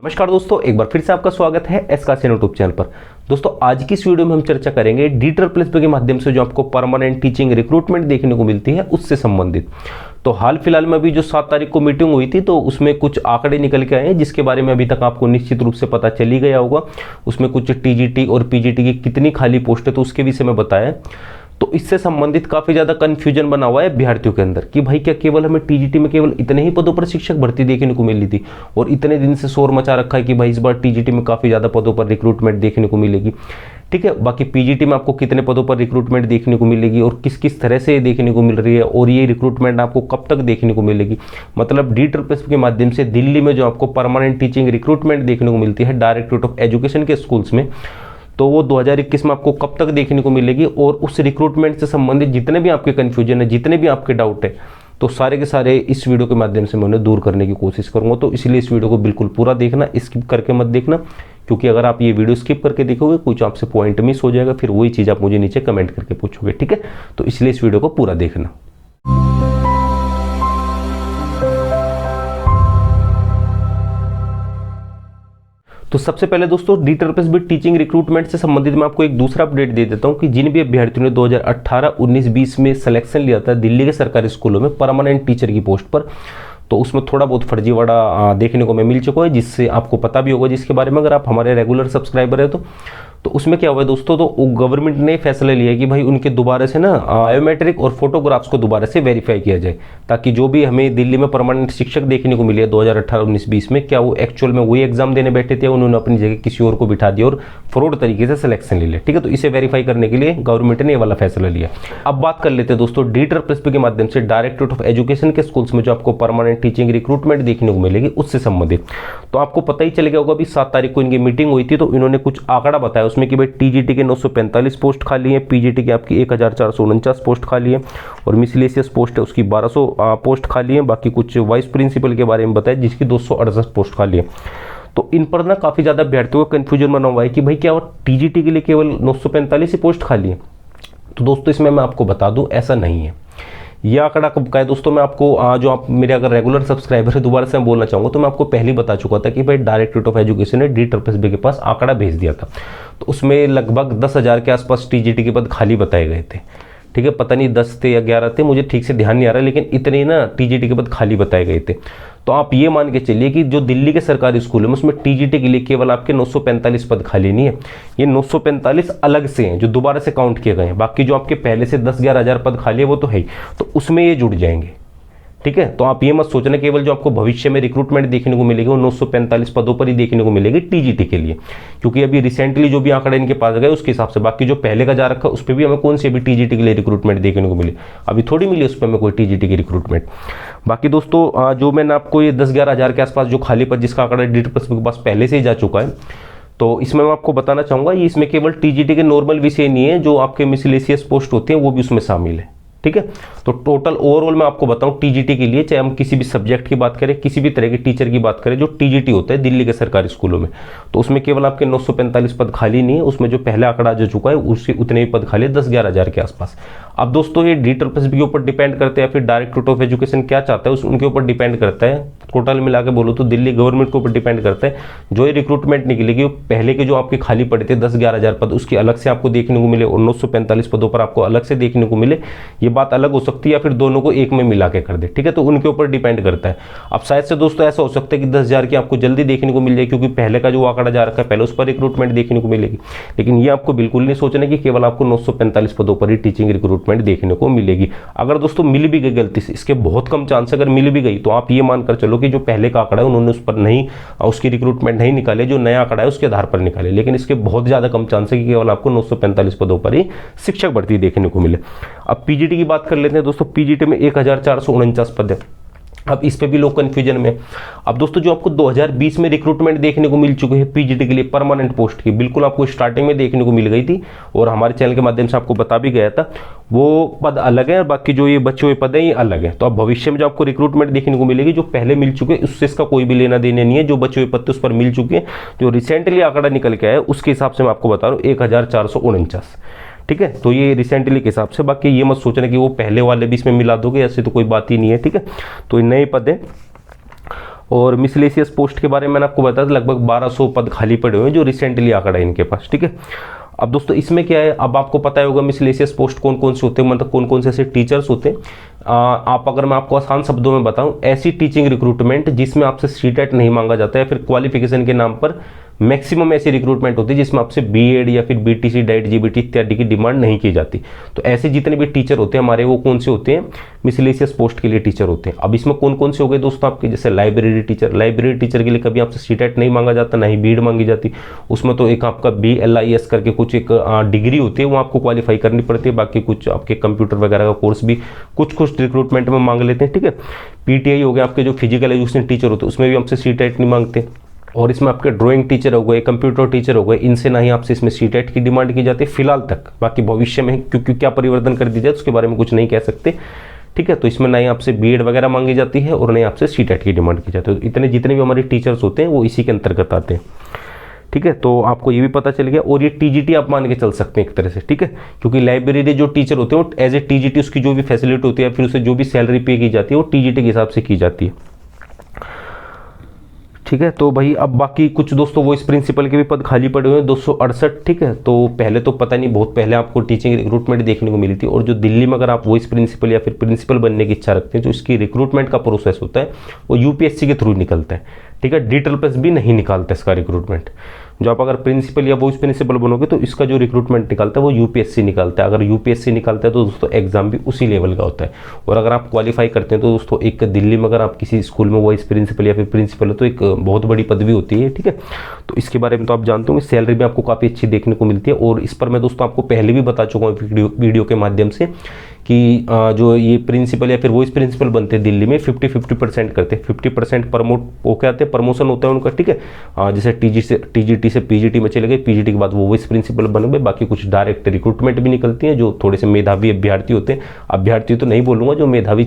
नमस्कार दोस्तों, एक बार फिर से आपका स्वागत है एसकासी यूट्यूब चैनल पर। दोस्तों आज की इस वीडियो में हम चर्चा करेंगे D++ के माध्यम से जो आपको परमानेंट टीचिंग रिक्रूटमेंट देखने को मिलती है उससे संबंधित। तो हाल फिलहाल में अभी जो 7 तारीख को मीटिंग हुई थी तो उसमें कुछ आंकड़े निकल के आए हैं जिसके बारे में अभी तक आपको निश्चित रूप से पता चल ही गया होगा। उसमें कुछ टीजीटी और पीजीटी की कितनी खाली पोस्ट है तो उसके विषय में बताया। तो इससे संबंधित काफ़ी ज़्यादा कन्फ्यूजन बना हुआ है अभ्यर्थियों के अंदर कि भाई क्या केवल हमें टीजीटी में केवल इतने ही पदों पर शिक्षक भर्ती देखने को मिली थी और इतने दिन से शोर मचा रखा है कि भाई इस बार टीजीटी में काफ़ी ज़्यादा पदों पर रिक्रूटमेंट देखने को मिलेगी। ठीक है, बाकी पीजीटी में आपको कितने पदों पर रिक्रूटमेंट देखने को मिलेगी और किस किस तरह से देखने को मिल रही है और ये रिक्रूटमेंट आपको कब तक देखने को मिलेगी। मतलब D++ के माध्यम से दिल्ली में जो आपको परमानेंट टीचिंग रिक्रूटमेंट देखने को मिलती है डायरेक्टरेट ऑफ एजुकेशन के स्कूल्स में, तो वो 2021 में आपको कब तक देखने को मिलेगी और उस रिक्रूटमेंट से संबंधित जितने भी आपके कन्फ्यूजन है, जितने भी आपके डाउट है, तो सारे के सारे इस वीडियो के माध्यम से मैं उन्हें दूर करने की कोशिश करूंगा। तो इसलिए इस वीडियो को बिल्कुल पूरा देखना, स्किप करके मत देखना, क्योंकि अगर आप ये वीडियो स्किप करके देखोगे कुछ आपसे पॉइंट मिस हो जाएगा, फिर वही चीज़ आप मुझे नीचे कमेंट करके पूछोगे। ठीक है, तो इसलिए इस वीडियो को पूरा देखना। तो सबसे पहले दोस्तों D++ टीचिंग रिक्रूटमेंट से संबंधित मैं आपको एक दूसरा अपडेट दे देता हूं कि जिन भी अभ्यर्थियों ने 2018, 19, 20 में सिलेक्शन लिया था दिल्ली के सरकारी स्कूलों में परमानेंट टीचर की पोस्ट पर, तो उसमें थोड़ा बहुत फर्जीवाड़ा देखने को मिल चुका है, जिससे आपको पता भी होगा, जिसके बारे में अगर आप हमारे रेगुलर सब्सक्राइबर है तो उसमें क्या हुआ है दोस्तों, तो गवर्नमेंट ने फैसला लिया कि भाई उनके दोबारा से ना बायोमेट्रिक और फोटोग्राफ्स को दोबारा से वेरीफाई किया जाए, ताकि जो भी हमें दिल्ली में परमानेंट शिक्षक देखने को मिले 2018, 19, 20 में, क्या वो एक्चुअल में वही एग्जाम देने बैठे थे, उन्होंने अपनी जगह किसी और को बिठा दिया और फ्रॉड तरीके से सिलेक्शन ले लिया। ठीक है, तो इसे वेरीफाई करने के लिए गवर्नमेंट ने ये वाला फैसला लिया। अब बात कर लेते हैं दोस्तों D++ के माध्यम से डायरेक्टरेट ऑफ एजुकेशन के स्कूल्स में जो आपको परमानेंट टीचिंग रिक्रूटमेंट देखने को मिलेगी उससे संबंधित। तो आपको पता ही चल गया होगा, अभी 7 तारीख को इनकी मीटिंग हुई थी तो इन्होंने कुछ आंकड़ा बताया उसमें कि भाई टीजीटी के 945 पोस्ट खाली है, पीजीटी की आपकी 1449 पोस्ट खाली है और मिसलेसियस पोस्ट है उसकी 1200 पोस्ट खाली है। बाकी कुछ वाइस प्रिंसिपल के बारे में बताया जिसकी 268 पोस्ट खाली है। तो इन पर ना काफ़ी ज़्यादा अभ्यर्थियों को कन्फ्यूजन बना हुआ है कि भाई क्या टीजीटी के लिए केवल 945 ही पोस्ट खाली है। तो दोस्तों इसमें मैं आपको बता दूं ऐसा नहीं है। यह आंकड़ा कब का है दोस्तों, मैं आपको जो आप मेरे अगर रेगुलर सब्सक्राइबर है, दोबारा से मैं बोलना चाहूँगा, तो मैं आपको पहले बता चुका था कि भाई डायरेक्टरेट ऑफ एजुकेशन ने D++ के पास आंकड़ा भेज दिया था, तो उसमें लगभग 10,000 के आसपास टीजीटी के पद खाली बताए गए थे। ठीक है, पता नहीं 10 थे या 11 थे, मुझे ठीक से ध्यान नहीं आ रहा, लेकिन इतने ना टीजीटी के पद खाली बताए गए थे। तो आप ये मान के चलिए कि जो दिल्ली के सरकारी स्कूल है उसमें टीजीटी के लिए केवल आपके 945 पद खाली नहीं है, ये 945 अलग से हैं जो दोबारा से काउंट किए गए हैं। बाकी जो आपके पहले से 10-11 हज़ार पद खाली है वो तो है ही, तो उसमें ये जुड़ जाएंगे। ठीक है, तो आप ये मत सोचना केवल जो आपको भविष्य में रिक्रूटमेंट देखने को मिलेगी वो 945 पदों पर ही देखने को मिलेगी टीजीटी के लिए, क्योंकि अभी रिसेंटली जो भी आंकड़े इनके पास गए उसके हिसाब से बाकी जो पहले का जा रखा है उस पर भी हमें कौन सी अभी टीजीटी के लिए रिक्रूटमेंट देखने को मिली, अभी थोड़ी मिली उस पर हमें कोई टीजीटी की रिक्रूटमेंट। बाकी दोस्तों जो मैंने आपको ये 10-11 हज़ार के आसपास जो खाली पद जिसका आंकड़ा D++ के पास पहले से ही जा चुका है, तो इसमें मैं आपको बताना चाहूँगा ये इसमें केवल टीजीटी के नॉर्मल विषय नहीं है, जो आपके मिसलेसियस पोस्ट होते हैं वो भी उसमें शामिल है। ठीक है, तो टोटल ओवरऑल मैं आपको बताऊं टीजीटी के लिए, चाहे हम किसी भी सब्जेक्ट की बात करें, किसी भी तरह के टीचर की बात करें, जो टीजीटी होता है दिल्ली के सरकारी स्कूलों में, तो उसमें केवल आपके 945 पद खाली नहीं है, उसमें जो पहले आंकड़ा जो चुका है उसके उतने ही पद खाली है, 10-11 हज़ार के आसपास। अब दोस्तों ये D++ के ऊपर डिपेंड करते हैं, फिर डायरेक्टरेट ऑफ एजुकेशन क्या चाहता है उनके ऊपर डिपेंड करता है। टोटल मिला के बोलो तो दिल्ली गवर्नमेंट के ऊपर डिपेंड करता है। जो ये रिक्रूटमेंट निकलेगी पहले के जो आपके खाली पड़े थे 10-11 हज़ार पद उसकी अलग से आपको देखने को मिले और 945 पदों पर आपको अलग से देखने को मिले, ये बात अलग हो सकती है, या फिर दोनों को एक में मिला के कर दे। ठीक है, तो उनके ऊपर डिपेंड करता है। अब शायद से दोस्तों ऐसा हो सकता है कि 10,000 की आपको जल्दी देखने को मिल जाए, क्योंकि पहले का जो आंकड़ा जा रखा है पहले उस पर रिक्रूटमेंट देखने को मिलेगी, लेकिन ये आपको बिल्कुल नहीं सोचना कि केवल आपको 945 पदों पर ही टीचिंग रिक्रूटमेंट देखने को मिलेगी। अगर दोस्तों मिल भी गई गलती से, इसके बहुत कम चांस, अगर मिल भी गई तो आप ये मानकर चलो कि जो पहले का आंकड़ा है उन्होंने उस पर नहीं उसकी रिक्रूटमेंट नहीं निकाले, जो नया आंकड़ा है उसके आधार पर निकाले, लेकिन इसके बहुत ज़्यादा कम चांस है कि केवल आपको 945 पदों पर ही शिक्षक भर्ती देखने को मिले। अब पीजीटी की बात कर लेते हैं दोस्तों, पीजीटी में 1449 पद है। अब इस पे भी लोग कन्फ्यूजन में। अब दोस्तों जो आपको 2020 में रिक्रूटमेंट देखने को मिल चुके हैं पीजीटी के लिए परमानेंट पोस्ट की, बिल्कुल आपको स्टार्टिंग में देखने को मिल गई थी और हमारे चैनल के माध्यम से आपको बता भी गया था, वो पद अलग है और बाकी जो ये बचे हुए पद हैं ये अलग है। तो अब भविष्य में जो आपको रिक्रूटमेंट देखने को मिलेगी जो पहले मिल चुके हैं उससे इसका कोई भी लेना देना नहीं है, जो बचे हुए पद उस पर मिल चुके हैं। जो रिसेंटली आंकड़ा निकल के आया उसके हिसाब से मैं आपको बता रहा हूँ 1449। ठीक है, तो ये रिसेंटली के हिसाब से, बाकी ये मत सोचना कि वो पहले वाले भी इसमें मिला दोगे, ऐसे तो कोई बात ही नहीं है। ठीक है, तो ये नए पद है। और मिसलेसियस पोस्ट के बारे में मैंने आपको बताया था, लगभग 1200 पद खाली पड़े हुए हैं जो रिसेंटली आंकड़ा है इनके पास, ठीक है। अब दोस्तों इसमें क्या है, अब आपको पता होगा मिसलेसियस पोस्ट कौन कौन से होते हैं, मतलब कौन कौन से ऐसे टीचर्स होते हैं। आप अगर मैं आपको आसान शब्दों में बताऊं, ऐसी टीचिंग रिक्रूटमेंट जिसमें आपसे सीटेट नहीं मांगा जाता है, फिर क्वालिफिकेशन के नाम पर मैक्सिमम ऐसी रिक्रूटमेंट होती है जिसमें आपसे बीएड या फिर बीटीसी, डाइट, जीबीटी इत्यादि की डिमांड नहीं की जाती। तो ऐसे जितने भी टीचर होते हैं हमारे, वो कौन से होते हैं, मिसलेसियस पोस्ट के लिए टीचर होते हैं। अब इसमें कौन कौन से हो गए दोस्तों आपके, जैसे लाइब्रेरी टीचर। लाइब्रेरी टीचर के लिए कभी आपसे सीटेट नहीं मांगा जाता, ना ही बीएड मांगी जाती। उसमें तो एक आपका BLIS करके कुछ एक डिग्री होती है, वो आपको क्वालिफाई करनी पड़ती है। बाकी कुछ आपके कंप्यूटर वगैरह का कोर्स भी कुछ रिक्रूटमेंट में मांग लेते हैं, ठीक है। PTI हो गया आपके जो फिजिकल एजुकेशन टीचर होते हैं, उसमें भी हमसे सीटेट नहीं मांगते। और इसमें आपके ड्राइंग टीचर हो गए, कंप्यूटर टीचर हो गए, इनसे ना ही आपसे इसमें सीटेट की डिमांड की जाती है फिलहाल तक। बाकी भविष्य में क्योंकि क्या परिवर्तन कर दी जाए उसके बारे में कुछ नहीं कह सकते, ठीक है। तो इसमें ना ही आपसे बीएड वगैरह मांगी जाती है और ना ही आपसे सीटेट की डिमांड की जाती है। तो इतने जितने भी हमारे टीचर्स होते हैं वो इसी के अंतर्गत आते हैं, ठीक है। तो आपको ये भी पता चल गया। और ये TGT आप मान के चल सकते हैं एक तरह से, ठीक है, क्योंकि लाइब्रेरी जो टीचर होते हैं वो एज ए TGT उसकी जो भी फैसिलिटी होती है, फिर उसे जो भी सैलरी पे की जाती है वो TGT के हिसाब से की जाती है, ठीक है। तो भाई अब बाकी कुछ दोस्तों वॉइस प्रिंसिपल के भी पद खाली पड़े हुए हैं 268, ठीक है। तो पहले तो पता नहीं, बहुत पहले आपको टीचिंग रिक्रूटमेंट देखने को मिली थी। और जो दिल्ली में अगर आप वॉइस प्रिंसिपल या फिर प्रिंसिपल बनने की इच्छा रखते हैं तो इसकी रिक्रूटमेंट का प्रोसेस होता है वो UPSC के थ्रू निकलता है, ठीक है। D++ भी नहीं निकालता इसका रिक्रूटमेंट। जो आप अगर प्रिंसिपल या वॉइस प्रिंसिपल बनोगे तो इसका जो रिक्रूटमेंट निकालता है वो UPSC निकालता है। अगर UPSC निकालता है तो दोस्तों एग्जाम भी उसी लेवल का होता है। और अगर आप क्वालिफाई करते हैं तो दोस्तों एक दिल्ली में अगर आप किसी स्कूल में वॉइस प्रिंसिपल या फिर प्रिंसिपल है तो एक बहुत बड़ी पदवी होती है, ठीक है। तो इसके बारे में तो आप जानते होंगे, सैलरी भी आपको काफ़ी अच्छी देखने को मिलती है। और इस पर मैं दोस्तों आपको पहले भी बता चुका हूँ वीडियो के माध्यम से कि जो ये प्रिंसिपल या फिर वॉइस प्रिंसिपल बनते हैं दिल्ली में 50-50% करते हैं। 50% प्रमोट होके आते हैं, प्रमोशन होता है उनका, ठीक है। जैसे TGT से PGT में चले गए, PGT के बाद वो वॉइस प्रिंसिपल बन गए। बाकी कुछ डायरेक्ट रिक्रूटमेंट भी निकलती हैं जो थोड़े से मेधावी अभ्यर्थी होते हैं, अभ्यर्थी तो नहीं बोलूँगा, जो मेधावी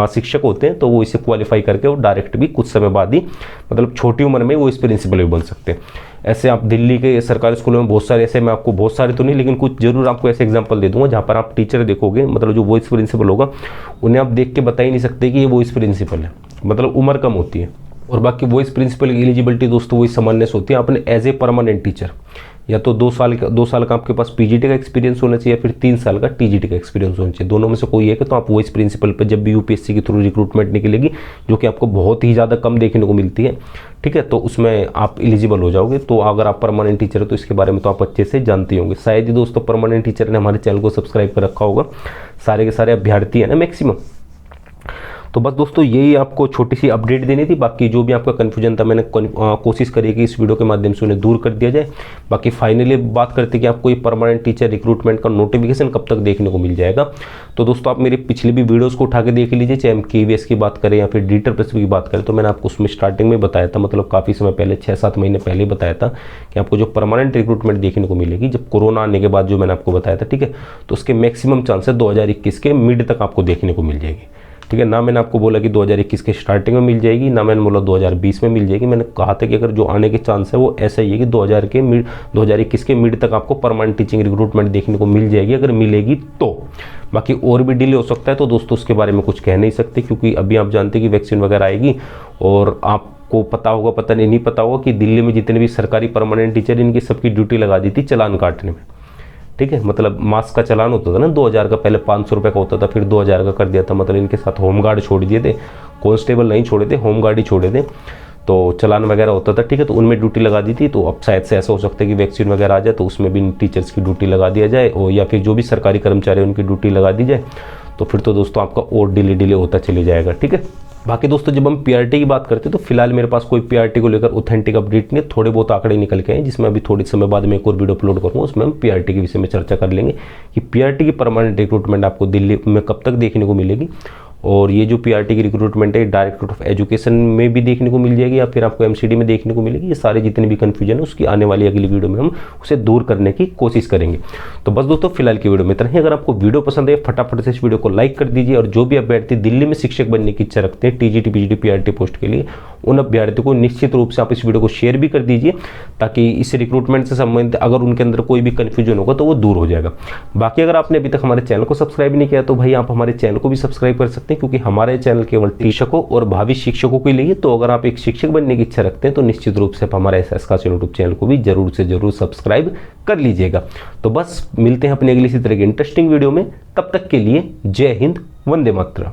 शिक्षक होते हैं, तो वो इसे क्वालिफाई करके वो डायरेक्ट भी कुछ समय बाद ही, मतलब छोटी उम्र में वॉइस प्रिंसिपल भी बन सकते हैं। ऐसे आप दिल्ली के सरकारी स्कूलों में बहुत सारे ऐसे, मैं आपको बहुत सारे तो नहीं लेकिन कुछ जरूर आपको ऐसे एग्जांपल दे दूंगा जहां पर आप टीचर देखोगे, मतलब जो वॉइस प्रिंसिपल होगा उन्हें आप देख के बता ही नहीं सकते कि ये वॉइस प्रिंसिपल है, मतलब उम्र कम होती है। और बाकी वॉइस प्रिंसिपल की एलिजिबिलिटी दोस्तों वही सामान्य से होती है। आपने एज ए परमानेंट टीचर या तो 2 साल का आपके पास PGT का एक्सपीरियंस होना चाहिए या फिर 3 साल का TGT का एक्सपीरियंस होना चाहिए। दोनों में से कोई है कि तो आप वॉइस प्रिंसिपल पर जब भी UPSC के थ्रू रिक्रूटमेंट निकलेगी, जो कि आपको बहुत ही ज़्यादा कम देखने को मिलती है, ठीक है, तो उसमें आप एलिजिबल हो जाओगे। तो अगर आप परमानेंट टीचर हो तो इसके बारे में तो आप अच्छे से जानते होंगे। शायद ही दोस्तों परमानेंट टीचर ने हमारे चैनल को सब्सक्राइब कर रखा होगा, सारे के सारे अभ्यर्थी है ना मैक्सिमम। तो बस दोस्तों यही आपको छोटी सी अपडेट देनी थी। बाकी जो भी आपका कन्फ्यूजन था मैंने कोशिश करी कि इस वीडियो के माध्यम से उन्हें दूर कर दिया जाए। बाकी फाइनली बात करते कि आपको ये परमानेंट टीचर रिक्रूटमेंट का नोटिफिकेशन कब तक देखने को मिल जाएगा। तो दोस्तों आप मेरी पिछली भी वीडियोस को उठा के देख लीजिए, चाहे हम KVS की बात करें या फिर D++ की बात करें, तो मैंने आपको उसमें स्टार्टिंग में बताया था, मतलब काफ़ी समय पहले 6-7 महीने पहले बताया था कि आपको जो परमानेंट रिक्रूटमेंट देखने को मिलेगी जब कोरोना आने के बाद, जो मैंने आपको बताया था, ठीक है, तो उसके मैक्सिमम चांसेस 2021 के मिड तक आपको देखने को मिल जाएगी, ठीक है। ना मैंने आपको बोला कि 2021 के स्टार्टिंग में मिल जाएगी, ना मैंने बोला 2020 में मिल जाएगी। मैंने कहा था कि अगर जो आने के चांस है वो ऐसा ही है कि 2021 के मिड तक आपको परमानेंट टीचिंग रिक्रूटमेंट देखने को मिल जाएगी, अगर मिलेगी तो। बाकी और भी डिले हो सकता है, तो दोस्तों उसके बारे में कुछ कह नहीं सकते, क्योंकि अभी आप जानते हैं कि वैक्सीन वगैरह आएगी। और आपको पता होगा, पता नहीं पता होगा कि दिल्ली में जितने भी सरकारी परमानेंट टीचर, इनकी सबकी ड्यूटी लगा दी थी चालान काटने में, ठीक है। मतलब मास्क का चालान होता था ना 2000 का, पहले 500 रुपये का होता था, फिर 2000 का कर दिया था। मतलब इनके साथ होमगार्ड छोड़ दिए थे, कांस्टेबल नहीं छोड़े थे, होमगार्ड ही छोड़े थे। तो चालान वगैरह होता था, ठीक है, तो उनमें ड्यूटी लगा दी थी। तो अब शायद से ऐसा हो सकता है कि वैक्सीन वगैरह आ जाए तो उसमें भी टीचर्स की ड्यूटी लगा दिया जाए, और या फिर जो भी सरकारी कर्मचारी उनकी ड्यूटी लगा दी जाए। तो फिर तो दोस्तों आपका और डिले होता चले जाएगा, ठीक है। बाकी दोस्तों जब हम PRT की बात करते हैं तो फिलहाल मेरे पास कोई PRT को लेकर ऑथेंटिक अपडेट नहीं है। थोड़े बहुत आंकड़े निकल के हैं जिसमें अभी थोड़े समय बाद में एक और वीडियो अपलोड करूँगा, उसमें हम PRT के विषय में चर्चा कर लेंगे कि PRT की परमानेंट रिक्रूटमेंट आपको दिल्ली में कब तक देखने को मिलेगी। और ये जो PRT की रिक्रूटमेंट है डायरेक्टरेट ऑफ एजुकेशन में भी देखने को मिल जाएगी या फिर आपको MCD में देखने को मिलेगी। ये सारे जितने भी कन्फ्यूजन है उसकी आने वाली अगली वीडियो में हम उसे दूर करने की कोशिश करेंगे। तो बस दोस्तों फिलहाल की वीडियो में इतना ही। अगर आपको वीडियो पसंद है फटाफट से इस वीडियो को लाइक कर दीजिए, और जो भी अभ्यर्थी दिल्ली में शिक्षक बनने की इच्छा रखते हैं TGT PGT PRT पोस्ट के लिए, उन अभ्यर्थियों को निश्चित रूप से आप इस वीडियो को शेयर भी कर दीजिए, ताकि इस रिक्रूटमेंट से संबंधित अगर उनके अंदर कोई भी कन्फ्यूजन होगा तो वो दूर हो जाएगा। बाकी अगर आपने अभी तक हमारे चैनल को सब्सक्राइब नहीं किया तो भाई आप हमारे चैनल को भी सब्सक्राइब कर सकते सकते हैं, क्योंकि हमारे चैनल केवल शिक्षकों और भावी शिक्षकों के लिए। तो अगर आप एक शिक्षक बनने की इच्छा रखते हैं तो निश्चित रूप से आप हमारे एसएस का यूट्यूब चैनल को भी जरूर से जरूर सब्सक्राइब कर लीजिएगा। तो बस मिलते हैं अपने अगली इसी तरह की इंटरेस्टिंग वीडियो में, तब तक के लिए जय हिंद, वंदे मातरम।